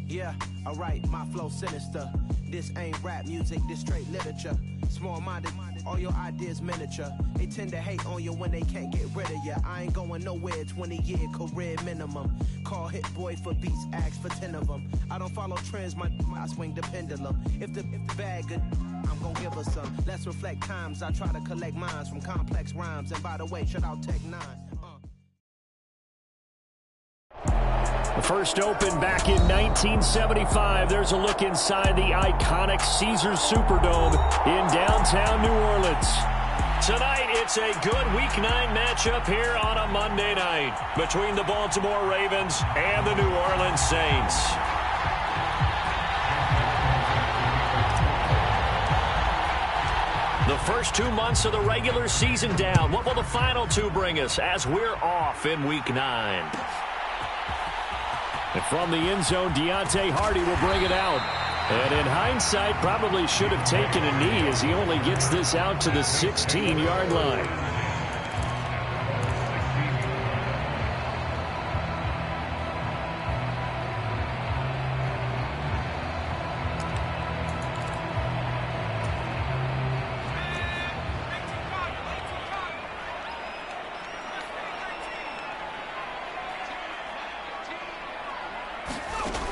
Yeah, alright, my flow sinister. This ain't rap music, this straight literature. Small-minded, all your ideas miniature. They tend to hate on you when they can't get rid of you. I ain't going nowhere, 20-year career minimum. Call Hit Boy for beats, ask for 10 of them. I don't follow trends, I swing the pendulum. If the bag good, I'm gon' give her some. Let's reflect times, I try to collect minds from complex rhymes. And by the way, shout out Tech 9. The first opened back in 1975. There's a look inside the iconic Caesars Superdome in downtown New Orleans. Tonight, it's a good Week 9 matchup here on a Monday night between the Baltimore Ravens and the New Orleans Saints. The first 2 months of the regular season down. What will the final 2 bring us as we're off in Week 9? And from the end zone, Deontay Hardy will bring it out. And in hindsight, probably should have taken a knee as he only gets this out to the 16-yard line.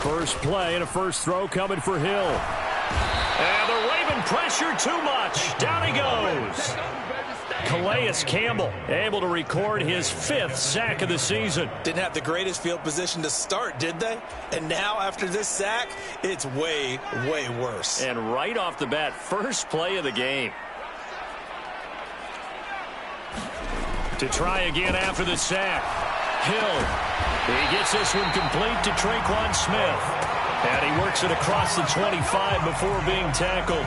First play and a first throw coming for Hill. And the Raven pressure too much. Down he goes. Calais Campbell able to record his 5th sack of the season. Didn't have the greatest field position to start, did they? And now after this sack, it's way, way worse. And right off the bat, first play of the game. To try again after the sack. Hill. He gets this one complete to Traquan Smith. And he works it across the 25 before being tackled.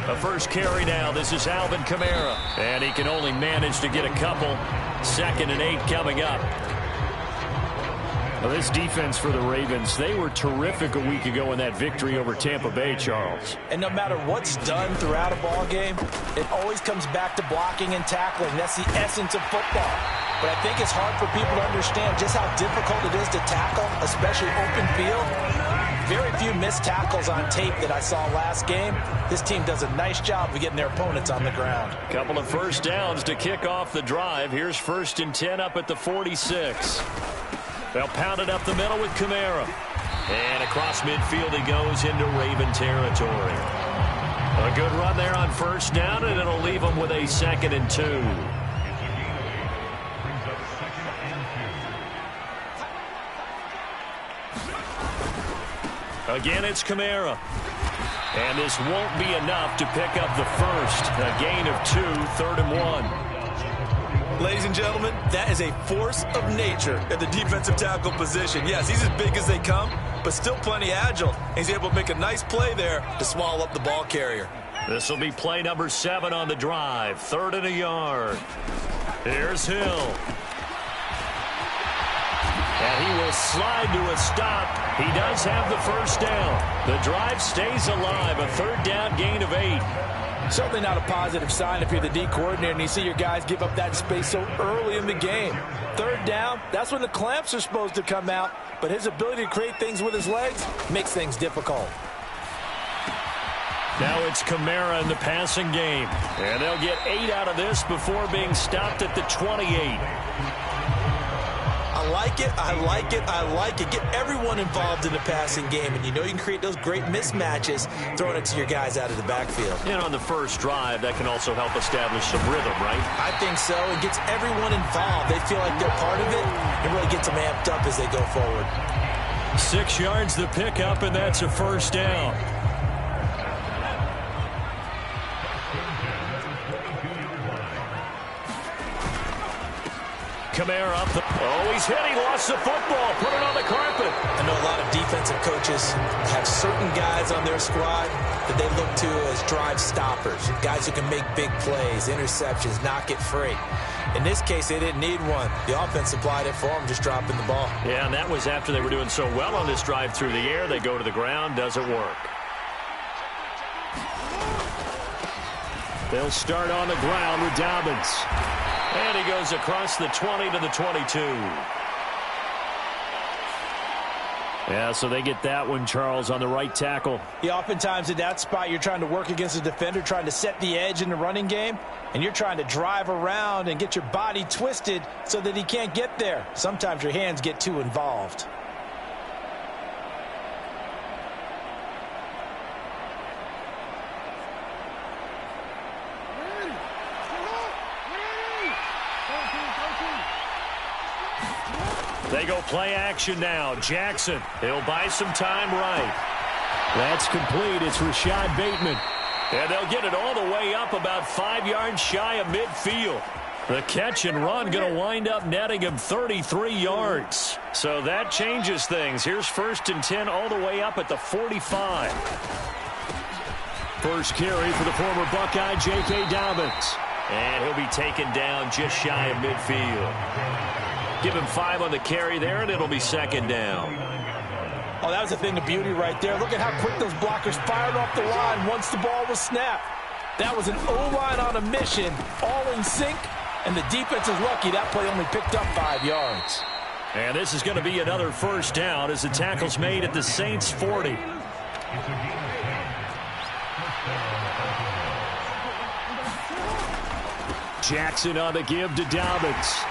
A first carry now. This is Alvin Kamara. And he can only manage to get a couple. 2nd and 8 coming up. Well, this defense for the Ravens, they were terrific a week ago in that victory over Tampa Bay, Charles. And no matter what's done throughout a ball game, it always comes back to blocking and tackling. That's the essence of football. But I think it's hard for people to understand just how difficult it is to tackle, especially open field. Very few missed tackles on tape that I saw last game. This team does a nice job of getting their opponents on the ground. Couple of first downs to kick off the drive. Here's 1st and 10 up at the 46. They'll pound it up the middle with Kamara. And across midfield he goes into Raven territory. A good run there on first down, and it'll leave them with a 2nd and 2. Again, it's Kamara. And this won't be enough to pick up the first. A gain of 2, 3rd and 1. Ladies and gentlemen, that is a force of nature at the defensive tackle position. Yes, he's as big as they come, but still plenty agile. He's able to make a nice play there to swallow up the ball carrier. This will be play number 7 on the drive. 3rd and a yard. Here's Hill. And he will slide to a stop. He does have the first down. The drive stays alive. A 3rd down gain of 8. Certainly not a positive sign if you're the D coordinator and you see your guys give up that space so early in the game. 3rd down, that's when the clamps are supposed to come out, but his ability to create things with his legs makes things difficult. Now it's Kamara in the passing game, and they'll get 8 out of this before being stopped at the 28. I like it, I like it, I like it. Get everyone involved in the passing game, and you know you can create those great mismatches throwing it to your guys out of the backfield. And on the first drive, that can also help establish some rhythm, right? I think so. It gets everyone involved. They feel like they're part of it. It really gets them amped up as they go forward. 6 yards the pickup, and that's a first down. Kamara up the... Oh, he's hit. He lost the football. Put it on the carpet. I know a lot of defensive coaches have certain guys on their squad that they look to as drive stoppers, guys who can make big plays, interceptions, knock it free. In this case, they didn't need one. The offense supplied it for them, just dropping the ball. Yeah, and that was after they were doing so well on this drive through the air. They go to the ground. Doesn't work. They'll start on the ground with Dobbins. And he goes across the 20 to the 22. Yeah, so they get that one, Charles, on the right tackle. Yeah, oftentimes in that spot, you're trying to work against a defender, trying to set the edge in the running game, and you're trying to drive around and get your body twisted so that he can't get there. Sometimes your hands get too involved. They go play action now. Jackson, he'll buy some time right. That's complete. It's Rashad Bateman. And they'll get it all the way up about 5 yards shy of midfield. The catch and run going to wind up netting him 33 yards. So that changes things. Here's 1st and 10 all the way up at the 45. First carry for the former Buckeye, J.K. Dobbins. And he'll be taken down just shy of midfield. Give him 5 on the carry there, and it'll be 2nd down. Oh, that was a thing of beauty right there. Look at how quick those blockers fired off the line once the ball was snapped. That was an O-line on a mission, all in sync, and the defense is lucky that play only picked up 5 yards. And this is going to be another 1st down as the tackle's made at the Saints' 40. Jackson on the give to Dobbins.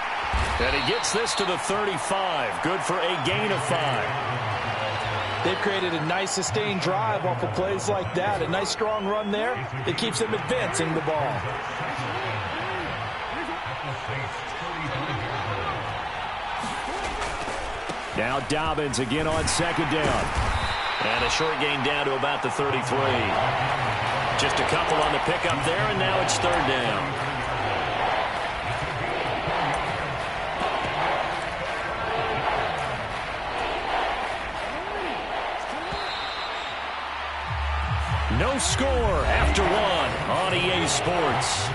And he gets this to the 35. Good for a gain of 5. They've created a nice sustained drive off of plays like that. A nice strong run there. It keeps them advancing the ball. Now Dobbins again on 2nd down. And a short gain down to about the 33. Just a couple on the pickup there, and now it's 3rd down. No score after 1 on EA Sports.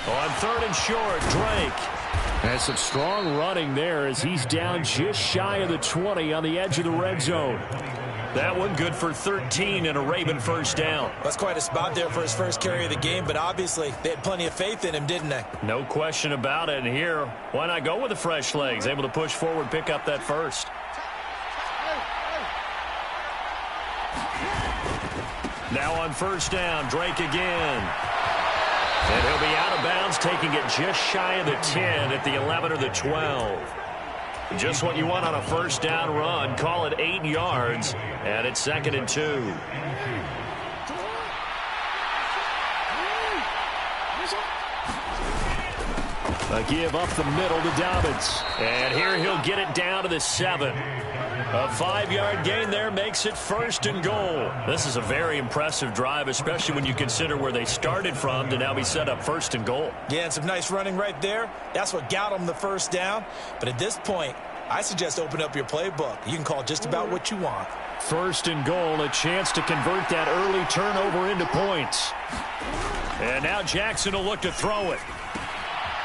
On 3rd and short, Drake. Has some strong running there as he's down just shy of the 20 on the edge of the red zone. That one good for 13 and a Raven 1st down. That's quite a spot there for his first carry of the game, but obviously they had plenty of faith in him, didn't they? No question about it. And here, why not go with the fresh legs? Able to push forward, pick up that 1st. Now on 1st down, Drake again. And he'll be out of bounds, taking it just shy of the 10 at the 11 or the 12. Just what you want on a 1st down run. Call it 8 yards, and it's 2nd and 2. A give up the middle to Dobbins. And here he'll get it down to the 7. A 5-yard gain there makes it 1st and goal. This is a very impressive drive, especially when you consider where they started from to now be set up 1st and goal. Yeah, and some nice running right there. That's what got them the 1st down. But at this point, I suggest open up your playbook. You can call just about what you want. 1st and goal, a chance to convert that early turnover into points. And now Jackson will look to throw it.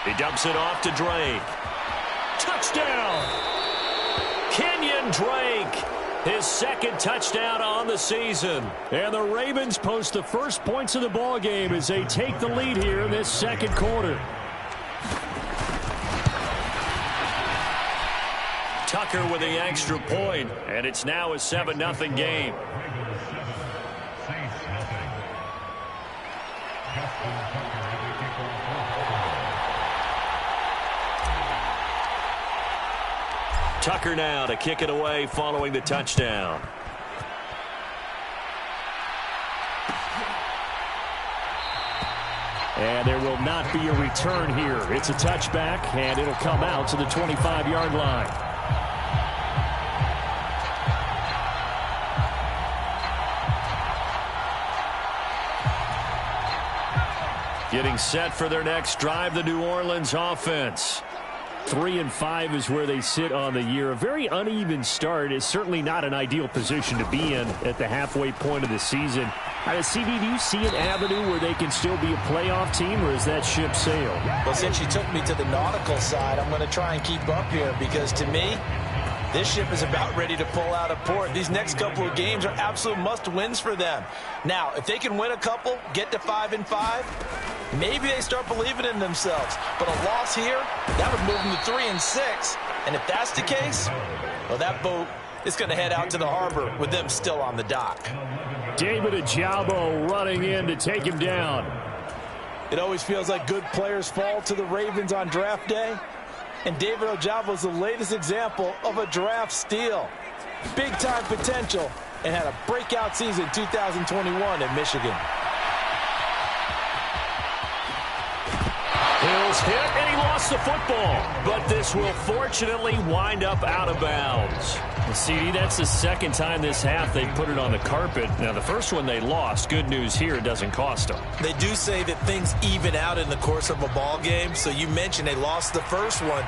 He dumps it off to Drake. Touchdown! Kenyon Drake, his 2nd touchdown on the season. And the Ravens post the first points of the ball game as they take the lead here in this 2nd quarter. Tucker with the extra point, and it's now a 7-0 game. Tucker now to kick it away following the touchdown. And there will not be a return here. It's a touchback, and it'll come out to the 25-yard line. Getting set for their next drive, the New Orleans offense. 3-5 is where they sit on the year. A very uneven start is certainly not an ideal position to be in at the halfway point of the season. CD, do you see an avenue where they can still be a playoff team, or is that ship sailed? Well, since you took me to the nautical side, I'm going to try and keep up here because, to me, this ship is about ready to pull out of port. These next couple of games are absolute must-wins for them. Now, if they can win a couple, get to 5-5, maybe they start believing in themselves. But a loss here, that would move them to 3-6. And if that's the case, well, that boat is going to head out to the harbor with them still on the dock. David Ojabo running in to take him down. It always feels like good players fall to the Ravens on draft day. And David Ojabo is the latest example of a draft steal. Big-time potential and had a breakout season 2021 in Michigan. Hill's hit, and he lost the football. But this will fortunately wind up out of bounds. CD, that's the second time this half they put it on the carpet. Now, the first one they lost. Good news here, it doesn't cost them. They do say that things even out in the course of a ball game. So you mentioned they lost the first one.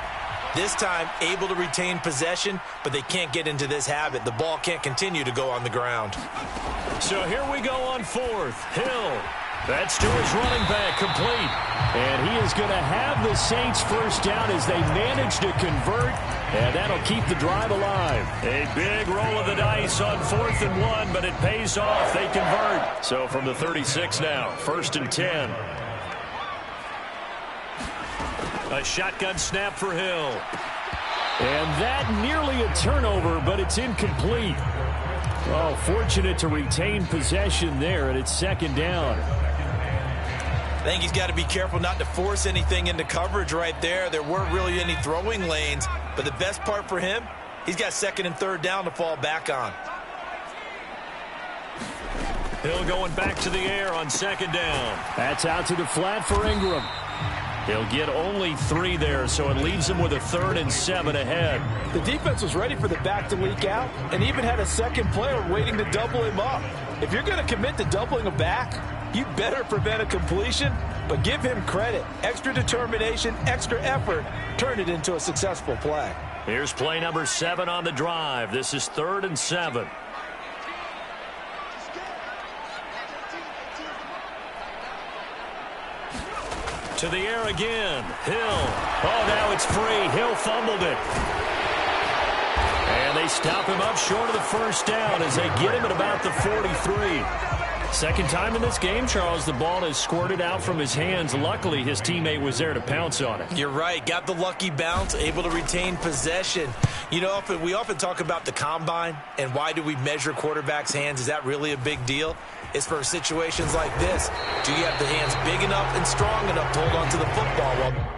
This time, able to retain possession, but they can't get into this habit. The ball can't continue to go on the ground. So here we go on fourth. Hill. That's to his running back, complete. And he is going to have the Saints first down as they manage to convert, and that'll keep the drive alive. A big roll of the dice on 4th and 1, but it pays off. They convert. So from the 36 now, 1st and 10. A shotgun snap for Hill. And that nearly a turnover, but it's incomplete. Oh, fortunate to retain possession there, and it's 2nd down. I think he's got to be careful not to force anything into coverage right there. There weren't really any throwing lanes, but the best part for him, he's got 2nd and 3rd down to fall back on. Hill going back to the air on 2nd down. That's out to the flat for Ingram. He'll get only 3 there, so it leaves him with a 3rd and 7 ahead. The defense was ready for the back to leak out and even had a second player waiting to double him up. If you're going to commit to doubling a back, you better prevent a completion, but give him credit. Extra determination, extra effort, turn it into a successful play. Here's play number 7 on the drive. This is 3rd and 7. To the air again. Hill. Oh, now it's free. Hill fumbled it. And they stop him up short of the first down as they get him at about the 43. Second time in this game, Charles, the ball has squirted out from his hands. Luckily, his teammate was there to pounce on it. You're right. Got the lucky bounce, able to retain possession. You know, we often talk about the combine and why do we measure quarterbacks' hands. Is that really a big deal? It's for situations like this. Do you have the hands big enough and strong enough to hold on to the football while...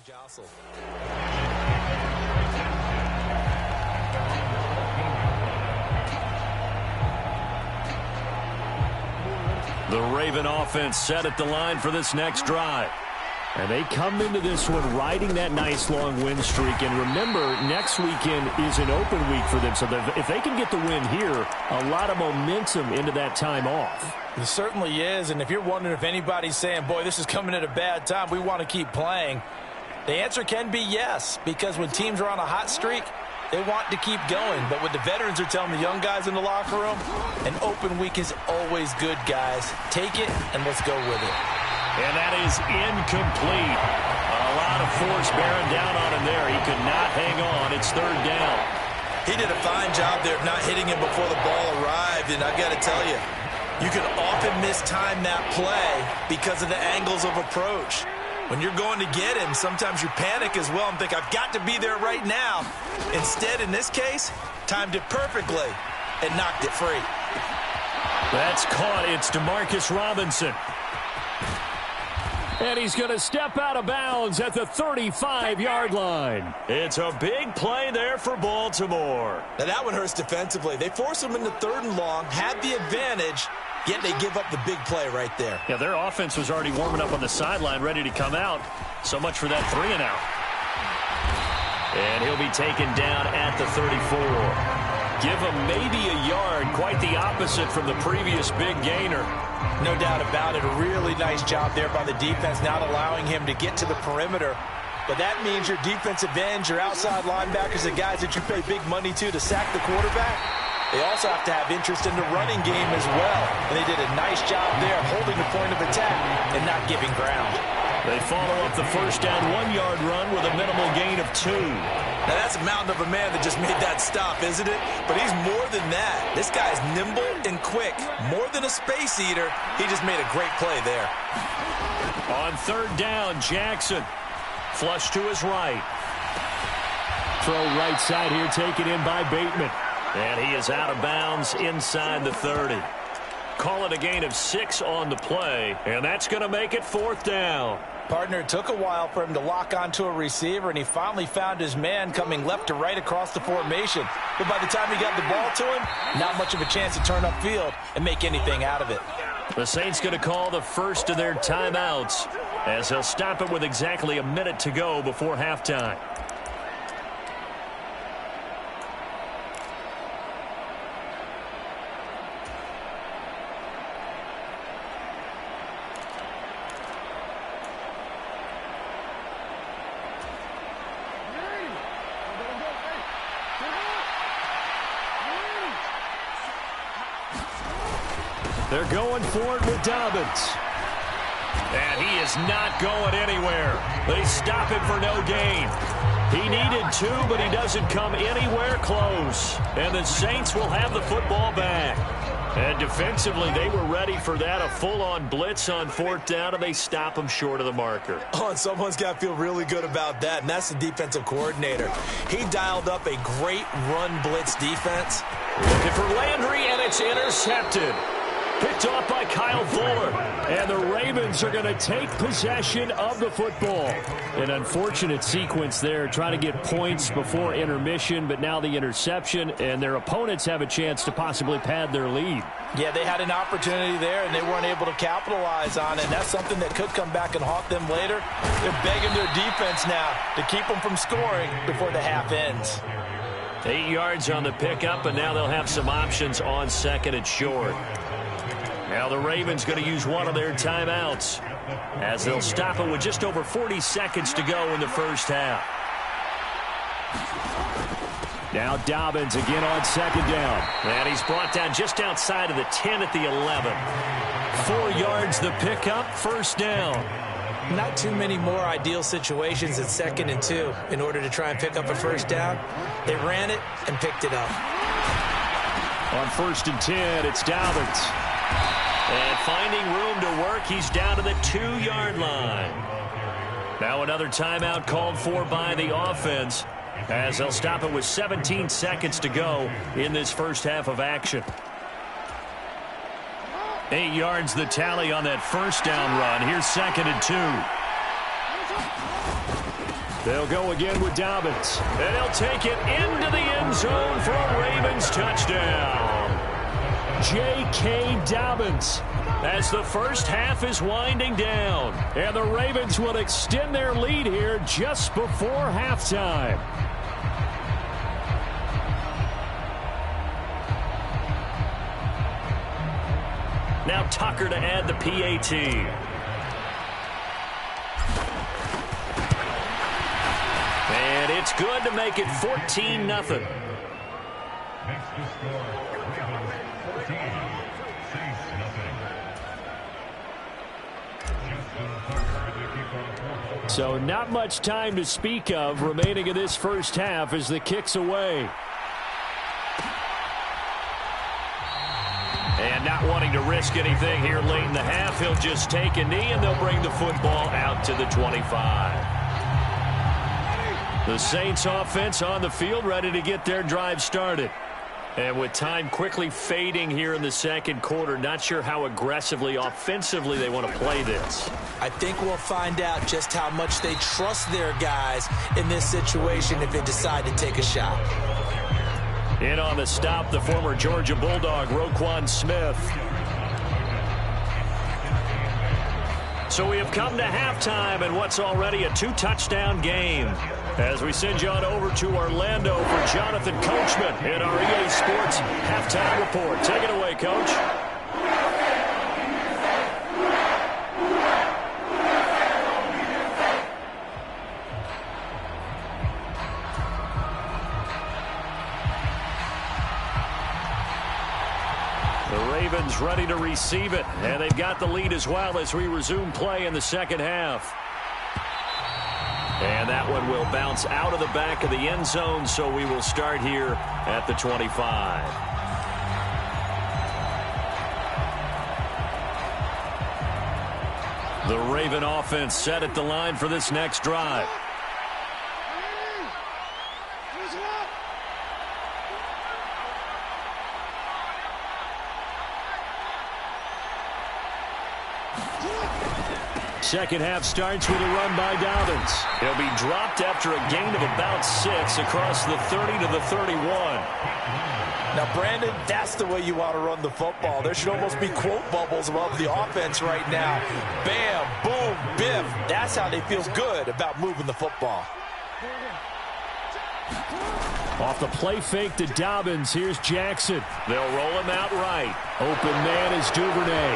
jostled. The Raven offense set at the line for this next drive. And they come into this one riding that nice long win streak. And remember, next weekend is an open week for them. So if they can get the win here, a lot of momentum into that time off. It certainly is. And if you're wondering if anybody's saying, boy, this is coming at a bad time, we want to keep playing, the answer can be yes. Because when teams are on a hot streak, they want to keep going. But what the veterans are telling the young guys in the locker room, an open week is always good, guys. Take it and let's go with it. And that is incomplete. A lot of force bearing down on him there. He could not hang on. It's 3rd down. He did a fine job there of not hitting him before the ball arrived. And I've got to tell you, you can often mistime that play because of the angles of approach. When you're going to get him, sometimes you panic as well and think, I've got to be there right now. Instead, in this case, timed it perfectly and knocked it free. That's caught. It's Demarcus Robinson. And he's going to step out of bounds at the 35-yard line. It's a big play there for Baltimore. Now that one hurts defensively. They force him into 3rd and long, had the advantage, yet they give up the big play right there. Yeah, their offense was already warming up on the sideline, ready to come out. So much for that 3-and-out. And he'll be taken down at the 34. Give him maybe a yard, quite the opposite from the previous big gainer. No doubt about it. A really nice job there by the defense, not allowing him to get to the perimeter. But that means your defensive ends, your outside linebackers, the guys that you pay big money to sack the quarterback, they also have to have interest in the running game as well. And they did a nice job there holding the point of attack and not giving ground. They follow up the first down 1-yard run with a minimal gain of 2. Now that's a mountain of a man that just made that stop, isn't it? But he's more than that. This guy's nimble and quick. More than a space eater, he just made a great play there. On 3rd down, Jackson. Flush to his right. Throw right side here, taken in by Bateman. And he is out of bounds inside the 30. Call it a gain of 6 on the play, and that's going to make it 4th down. Partner, it took a while for him to lock onto a receiver, and he finally found his man coming left to right across the formation. But by the time he got the ball to him, not much of a chance to turn upfield and make anything out of it. The Saints going to call the first of their timeouts as they'll stop it with exactly a minute to go before halftime. They're going for it with Dobbins. And he is not going anywhere. They stop him for no gain. He needed 2, but he doesn't come anywhere close. And the Saints will have the football back. And defensively, they were ready for that, a full-on blitz on 4th down, and they stop him short of the marker. Oh, and someone's got to feel really good about that, and that's the defensive coordinator. He dialed up a great run blitz defense. Looking for Landry, and it's intercepted. Picked off by Kyle Fuller. And the Ravens are going to take possession of the football. An unfortunate sequence there, trying to get points before intermission, but now the interception, and their opponents have a chance to possibly pad their lead. Yeah, they had an opportunity there, and they weren't able to capitalize on it. And that's something that could come back and haunt them later. They're begging their defense now to keep them from scoring before the half ends. 8 yards on the pickup, and now they'll have some options on 2nd and short. Now the Ravens going to use one of their timeouts as they'll stop it with just over 40 seconds to go in the first half. Now Dobbins again on 2nd down. And he's brought down just outside of the 10 at the 11. 4 yards the pickup, 1st down. Not too many more ideal situations at 2nd and 2 in order to try and pick up a 1st down. They ran it and picked it up. On 1st and 10, it's Dobbins. And finding room to work, he's down to the 2-yard line. Now another timeout called for by the offense as they'll stop it with 17 seconds to go in this first half of action. 8 yards the tally on that 1st down run. Here's 2nd and 2. They'll go again with Dobbins. And he'll take it into the end zone for a Ravens touchdown. J.K. Dobbins as the first half is winding down. And the Ravens will extend their lead here just before halftime. Now Tucker to add the PAT. And it's good to make it 14-0. Next to score, 14, 6-0. So not much time to speak of remaining in this first half as the kick's away. And not wanting to risk anything here late in the half, he'll just take a knee and they'll bring the football out to the 25. The Saints offense on the field ready to get their drive started. And with time quickly fading here in the second quarter, not sure how aggressively, offensively they want to play this. I think we'll find out just how much they trust their guys in this situation if they decide to take a shot. In on the stop, the former Georgia Bulldog, Roquan Smith. So we have come to halftime in what's already a 2-touchdown game. As we send you on over to Orlando for Jonathan Coachman in our EA Sports Halftime Report. Take it away, Coach. The Ravens ready to receive it, and they've got the lead as well as we resume play in the second half. And that one will bounce out of the back of the end zone, so we will start here at the 25. The Raven offense set at the line for this next drive. Second half starts with a run by Dobbins. He'll be dropped after a gain of about 6 across the 30 to the 31. Now, Brandon, that's the way you want to run the football. There should almost be quote bubbles above the offense right now. Bam, boom, biff. That's how they feel good about moving the football. Off the play fake to Dobbins, here's Jackson. They'll roll him out right. Open man is Duvernay.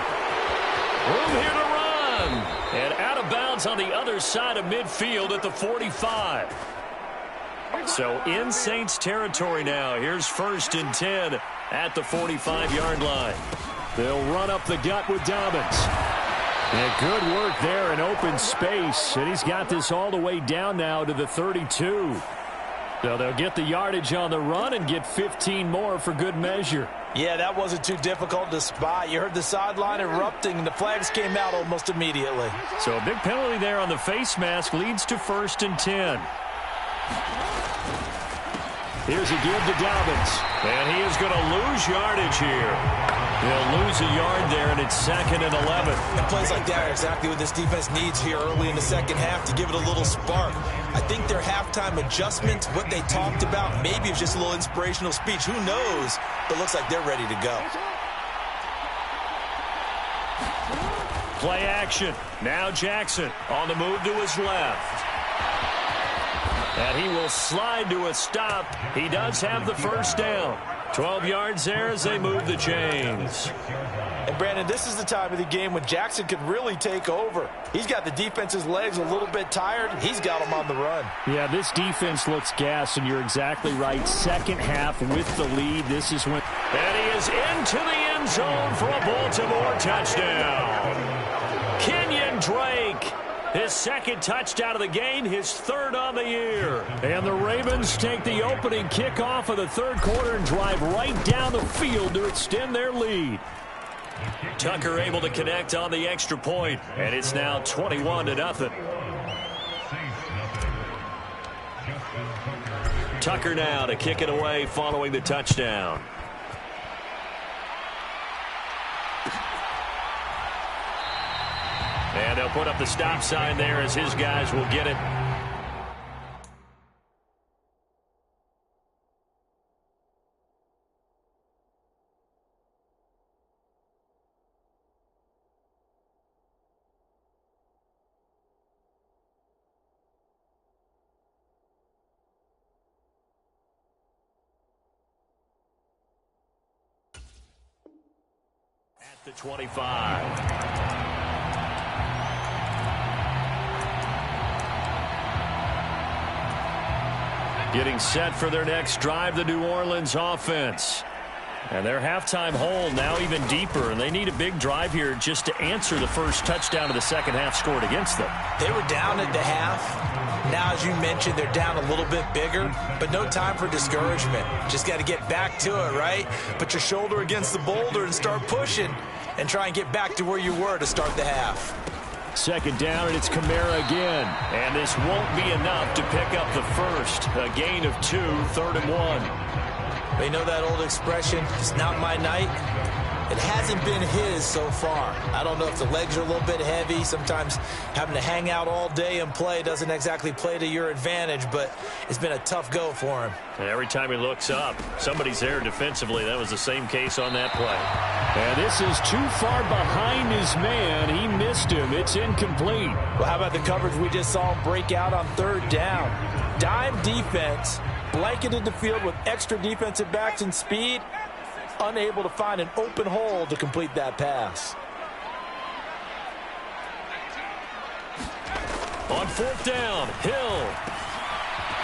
Room here to run. And out of bounds on the other side of midfield at the 45. So in Saints territory now. Here's 1st and 10 at the 45-yard line. They'll run up the gut with Dobbins. And good work there in open space. And he's got this all the way down now to the 32. So they'll get the yardage on the run and get 15 more for good measure. Yeah, that wasn't too difficult to spot. You heard the sideline erupting, and the flags came out almost immediately. So a big penalty there on the face mask leads to 1st and 10. Here's a give to Dobbins. And he is going to lose yardage here. He'll lose a yard there, and it's 2nd and 11. And plays like that are exactly what this defense needs here early in the second half to give it a little spark. I think their halftime adjustments, what they talked about, maybe it's just a little inspirational speech. Who knows? But looks like they're ready to go. Play action. Now Jackson on the move to his left. And he will slide to a stop. He does have the first down. 12 yards there as they move the chains. And, Brandon, this is the time of the game when Jackson could really take over. He's got the defense's legs a little bit tired. He's got them on the run. Yeah, this defense looks gassed, and you're exactly right. Second half with the lead. This is when... And he is into the end zone for a Baltimore touchdown. Kenyon Drake. His 2nd touchdown of the game, his 3rd on the year. And the Ravens take the opening kickoff of the 3rd quarter and drive right down the field to extend their lead. Tucker able to connect on the extra point, and it's now 21-0. Tucker now to kick it away following the touchdown. And they'll put up the stop sign there as his guys will get it. At the 25. Getting set for their next drive, the New Orleans offense. And their halftime hole now even deeper, and they need a big drive here just to answer the first touchdown of the second half scored against them. They were down at the half. Now, as you mentioned, they're down a little bit bigger, but no time for discouragement. Just got to get back to it, right? Put your shoulder against the boulder and start pushing and try and get back to where you were to start the half. Second down, and it's Kamara again. And this won't be enough to pick up the first. A gain of 2, 3rd and 1. They know that old expression, it's not my night. It hasn't been his so far. I don't know if the legs are a little bit heavy. Sometimes having to hang out all day and play doesn't exactly play to your advantage, but it's been a tough go for him. And every time he looks up, somebody's there defensively. That was the same case on that play. And this is too far behind his man. He missed him. It's incomplete. Well, how about the coverage we just saw him break out on third down? Dime defense, blanketed the field with extra defensive backs and speed, unable to find an open hole to complete that pass. On fourth down, Hill.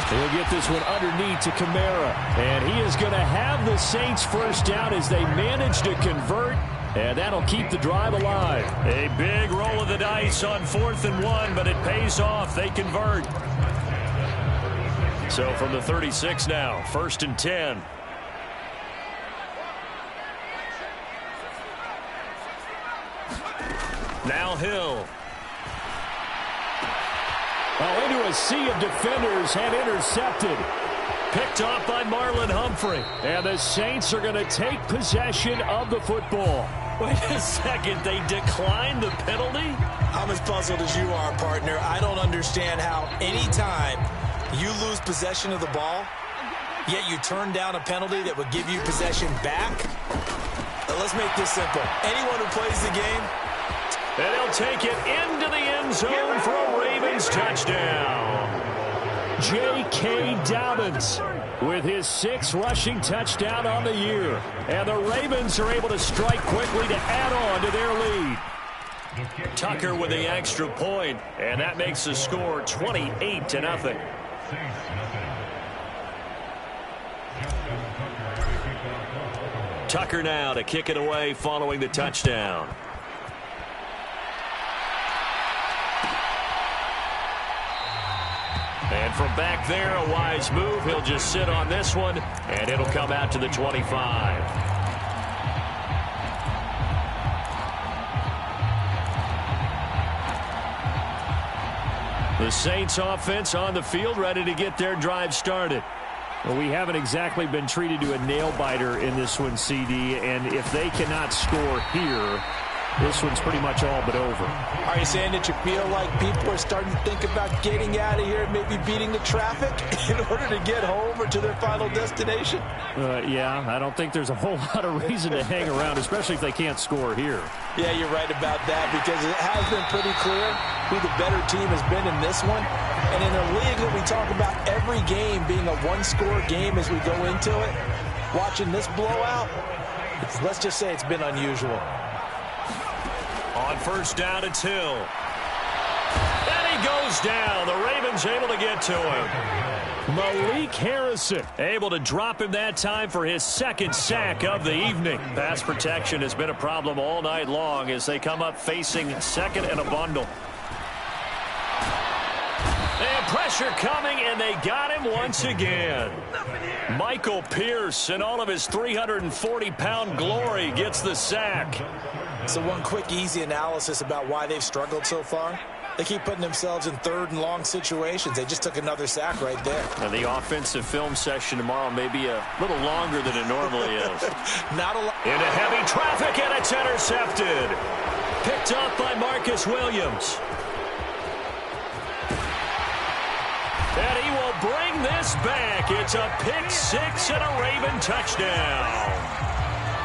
He'll get this one underneath to Kamara. And he is going to have the Saints first down as they manage to convert. And that'll keep the drive alive. A big roll of the dice on 4th and 1, but it pays off. They convert. So from the 36 now, 1st and 10. Now Hill. Oh, into a sea of defenders and intercepted. Picked off by Marlon Humphrey. And the Saints are going to take possession of the football. Wait a second. They declined the penalty? I'm as puzzled as you are, partner. I don't understand how any time you lose possession of the ball, yet you turn down a penalty that would give you possession back. Let's make this simple. Anyone who plays the game, and they'll take it into the end zone for a Ravens touchdown. J.K. Dobbins with his 6th rushing touchdown on the year. And the Ravens are able to strike quickly to add on to their lead. Tucker with the extra point, and that makes the score 28-0. Tucker now to kick it away following the touchdown. And from back there, a wise move. He'll just sit on this one, and it'll come out to the 25. The Saints offense on the field, ready to get their drive started. Well, we haven't exactly been treated to a nail-biter in this one, CD, and if they cannot score here, this one's pretty much all but over. Are you saying that you feel like people are starting to think about getting out of here and maybe beating the traffic in order to get home or to their final destination? Yeah, I don't think there's a whole lot of reason to hang around, especially if they can't score here. Yeah, you're right about that, because it has been pretty clear who the better team has been in this one. And in a league that we talk about every game being a one-score game as we go into it, watching this blowout, let's just say it's been unusual. On first down, it's Hill. And he goes down. The Ravens able to get to him. Malik Harrison able to drop him that time for his 2nd sack of the evening. Pass protection has been a problem all night long as they come up facing 2nd and a bundle. And pressure coming, and they got him once again. Michael Pierce, in all of his 340-pound glory, gets the sack. So one quick, easy analysis about why they've struggled so far. They keep putting themselves in 3rd and long situations. They just took another sack right there. Now the offensive film session tomorrow may be a little longer than it normally is. Not a lot. Into heavy traffic, and it's intercepted. Picked up by Marcus Williams. And he will bring this back. It's a pick-6 and a Raven touchdown.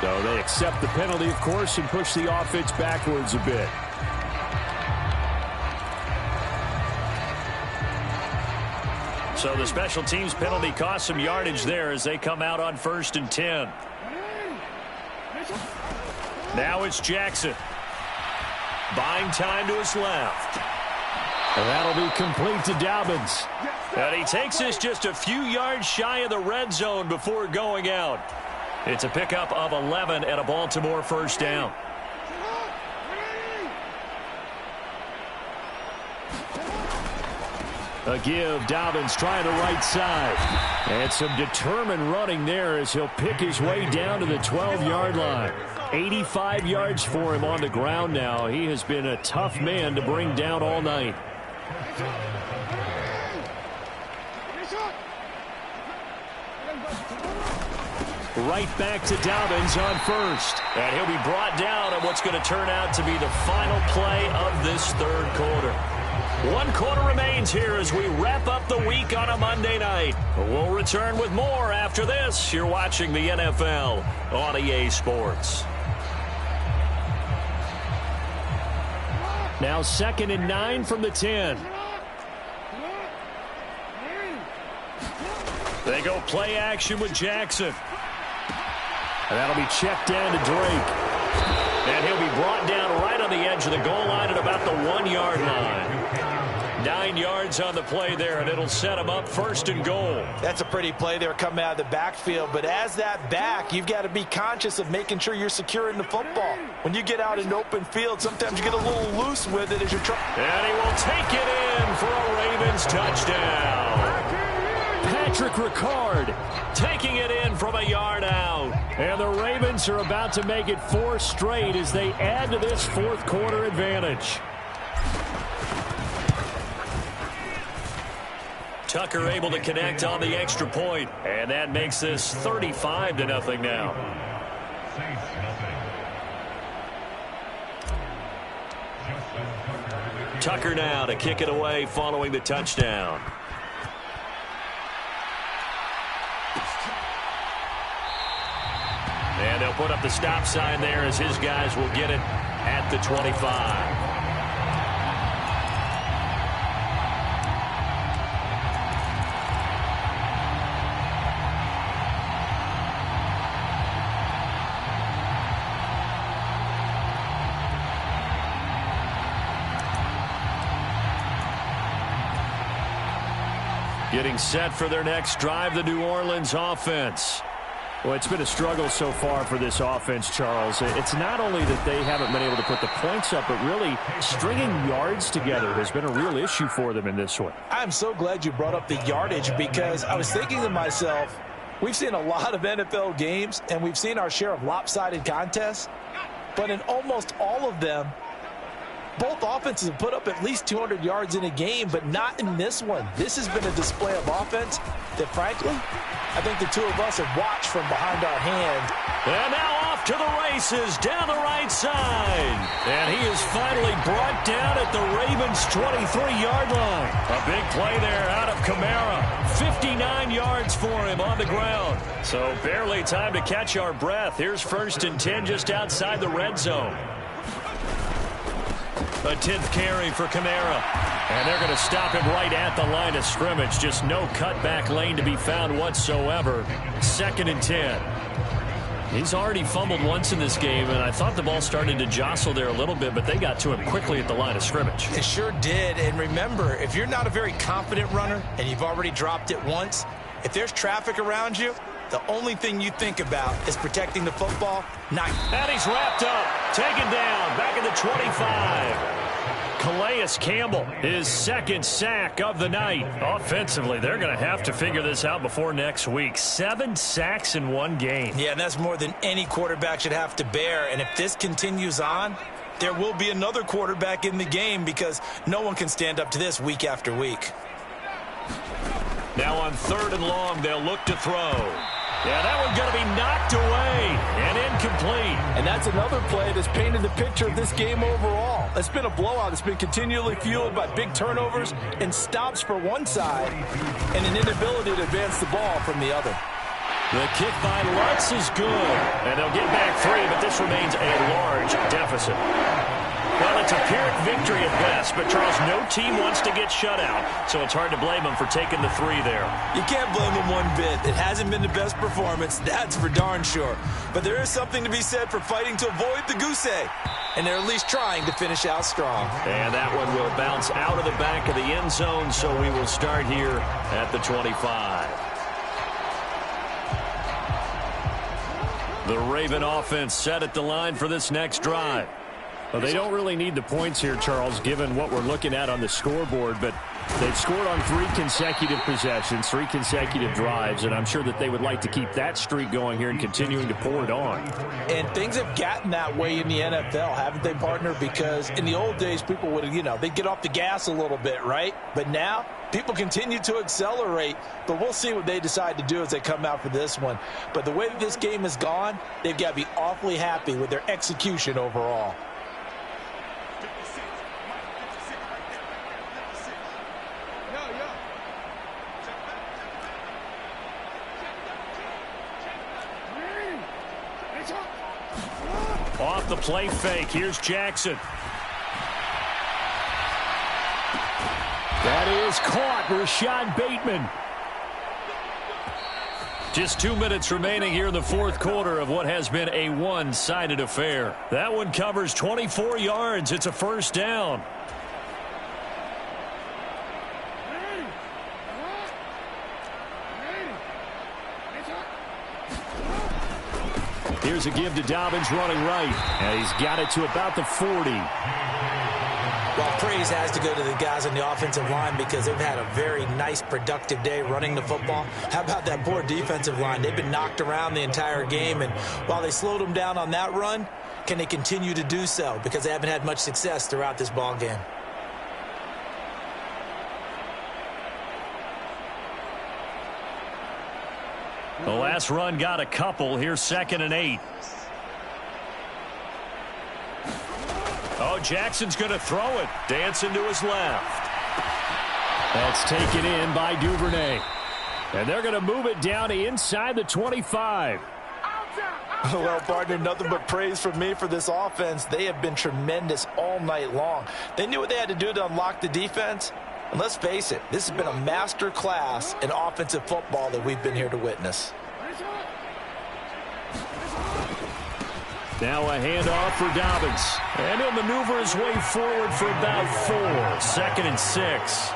So they accept the penalty, of course, and push the offense backwards a bit. So the special teams penalty cost some yardage there as they come out on 1st and 10. Now it's Jackson. Buying time to his left. And that'll be complete to Dobbins. And he takes this just a few yards shy of the red zone before going out. It's a pickup of 11 and a Baltimore first down. A give, Dobbins trying the right side. And some determined running there as he'll pick his way down to the 12-yard line. 85 yards for him on the ground now. He has been a tough man to bring down all night. Right back to Dobbins on first. And he'll be brought down at what's going to turn out to be the final play of this third quarter. 1 quarter remains here as we wrap up the week on a Monday night. We'll return with more after this. You're watching the NFL on EA Sports. Now 2nd and 9 from the 10. They go play action with Jackson. And that'll be checked down to Drake. And he'll be brought down right on the edge of the goal line at about the 1-yard line. 9 yards on the play there, and it'll set him up 1st and goal. That's a pretty play there coming out of the backfield, but as that back, you've got to be conscious of making sure you're securing the football. When you get out in open field, sometimes you get a little loose with it as you're trying. And he will take it in for a Ravens touchdown. Patrick Ricard taking it in from a yard out. And the Ravens are about to make it 4 straight as they add to this 4th quarter advantage. Tucker able to connect on the extra point, and that makes this 35-0 now. Tucker now to kick it away following the touchdown. And they'll put up the stop sign there as his guys will get it at the 25. Getting set for their next drive, the New Orleans offense. Well, it's been a struggle so far for this offense, Charles. It's not only that they haven't been able to put the points up, but really stringing yards together has been a real issue for them in this one. I'm so glad you brought up the yardage because I was thinking to myself, we've seen a lot of NFL games and we've seen our share of lopsided contests, but in almost all of them, both offenses have put up at least 200 yards in a game, but not in this one. This has been a display of offense that, frankly, I think the two of us have watched from behind our hand. And now off to the races down the right side. And he is finally brought down at the Ravens' 23-yard line. A big play there out of Kamara. 59 yards for him on the ground. So barely time to catch our breath. Here's 1st and 10 just outside the red zone. A 10th carry for Kamara. And they're going to stop him right at the line of scrimmage. Just no cutback lane to be found whatsoever. 2nd and 10. He's already fumbled once in this game, and I thought the ball started to jostle there a little bit, but they got to him quickly at the line of scrimmage. It sure did. And remember, if you're not a very confident runner and you've already dropped it once, if there's traffic around you, the only thing you think about is protecting the football. And he's wrapped up, taken down, back at the 25. Calais Campbell, his 2nd sack of the night. Offensively, they're going to have to figure this out before next week. 7 sacks in one game. Yeah, and that's more than any quarterback should have to bear. And if this continues on, there will be another quarterback in the game because no one can stand up to this week after week. Now on 3rd and long, they'll look to throw. Yeah, that one's going to be knocked away and incomplete. And that's another play that's painted the picture of this game overall. It's been a blowout. It's been continually fueled by big turnovers and stops for one side and an inability to advance the ball from the other. The kick by Lutz is good. And they'll get back 3, but this remains a large deficit. Well, it's a Pyrrhic victory at best, but Charles, no team wants to get shut out, so it's hard to blame them for taking the 3 there. You can't blame them one bit. It hasn't been the best performance, that's for darn sure. But there is something to be said for fighting to avoid the goose egg, and they're at least trying to finish out strong. And that one will bounce out of the back of the end zone, so we will start here at the 25. The Raven offense set at the line for this next drive. Well, they don't really need the points here, Charles, given what we're looking at on the scoreboard, but they've scored on 3 consecutive possessions, 3 consecutive drives, and I'm sure that they would like to keep that streak going here and continuing to pour it on. And things have gotten that way in the NFL, haven't they, partner? Because in the old days, people would, they'd get off the gas a little bit, right? But now, people continue to accelerate, but we'll see what they decide to do as they come out for this one. But the way that this game has gone, they've got to be awfully happy with their execution overall. Off the play fake, here's Jackson. That is caught, Rashad Bateman. Just 2 minutes remaining here in the fourth quarter of what has been a one-sided affair. That one covers 24 yards. It's a first down. Here's a give to Dobbins running right. And he's got it to about the 40. Well, praise has to go to the guys on the offensive line because they've had a very nice, productive day running the football. How about that poor defensive line? They've been knocked around the entire game, and while they slowed them down on that run, can they continue to do so? Because they haven't had much success throughout this ball game. The last run got a couple. Here's 2nd and 8. Oh, Jackson's going to throw it. Dancing to his left. That's taken in by Duvernay. And they're going to move it down to inside the 25. Well, partner, nothing but praise from me for this offense. They have been tremendous all night long. They knew what they had to do to unlock the defense. And let's face it, this has been a master class in offensive football that we've been here to witness. Now a handoff for Dobbins. And he'll maneuver his way forward for about 4. 2nd and 6.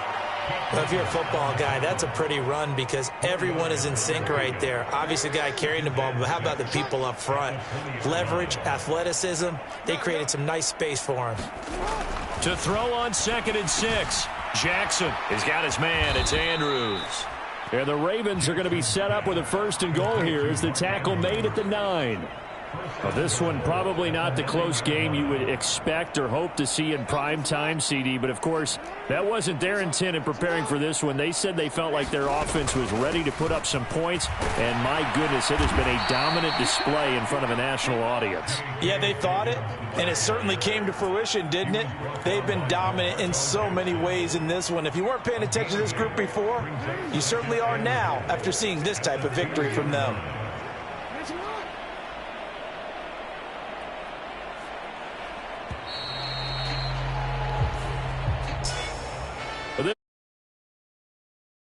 Well, if you're a football guy, that's a pretty run because everyone is in sync right there. Obviously, the guy carrying the ball, but how about the people up front? Leverage, athleticism, they created some nice space for him. To throw on 2nd and 6. Jackson has got his man. It's Andrews. And the Ravens are going to be set up with a 1st and goal here as the tackle made at the 9. Well, this one probably not the close game you would expect or hope to see in prime time, CD. But, of course, that wasn't their intent in preparing for this one. They said they felt like their offense was ready to put up some points. And, my goodness, it has been a dominant display in front of a national audience. Yeah, they thought it, and it certainly came to fruition, didn't it? They've been dominant in so many ways in this one. If you weren't paying attention to this group before, you certainly are now after seeing this type of victory from them.